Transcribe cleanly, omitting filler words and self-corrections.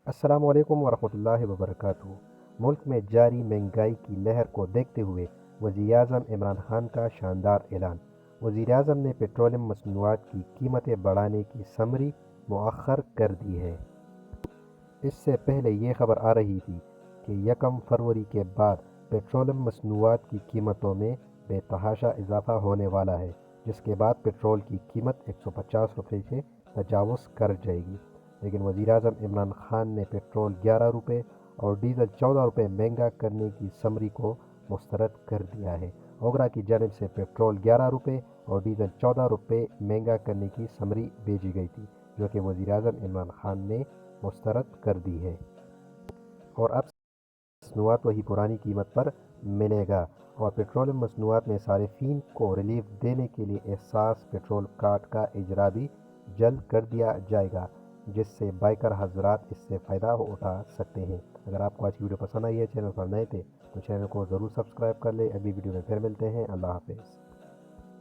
अस्सलामु अलैकुम वरहमतुल्लाहि वबरकातुहू। मुल्क में जारी महंगाई की लहर को देखते हुए वज़ीर-ए-आज़म इमरान खान का शानदार ऐलान। वज़ीर-ए-आज़म ने पेट्रोलियम मसनूआत की कीमतें बढ़ाने की समरी मुअख्खर कर दी है। इससे पहले ये खबर आ रही थी कि 1 फरवरी के बाद पेट्रोलियम मसनूआत की कीमतों में बेतहाशा इजाफा होने वाला है, जिसके बाद पेट्रोल की कीमत 150 रुपये से तजावुज़ कर जाएगी। लेकिन वज़ीर-ए-आज़म इमरान खान ने पेट्रोल 11 रुपये और डीज़ल 14 रुपये महंगा करने की समरी को मुस्तरद कर दिया है। ओगरा की जानिब से पेट्रोल 11 रुपये और डीज़ल 14 रुपये महंगा करने की समरी भेजी गई थी, जो कि वज़ीर-ए-आज़म इमरान खान ने मुस्तरद कर दी है। और अब मसनूआत वही पुरानी कीमत पर मिलेगा। और पेट्रोलियम मसनूआत में सारिफीन को रिलीफ देने के लिए एहसास पेट्रोल कार्ड का इजरा भी जल्द कर दिया जाएगा, जिससे बाइकर हजरात इससे फ़ायदा उठा सकते हैं। अगर आपको आज की वीडियो पसंद आई है, चैनल पर नए थे तो चैनल को ज़रूर सब्सक्राइब कर ले। अगली वीडियो में फिर मिलते हैं। अल्लाह हाफिज़।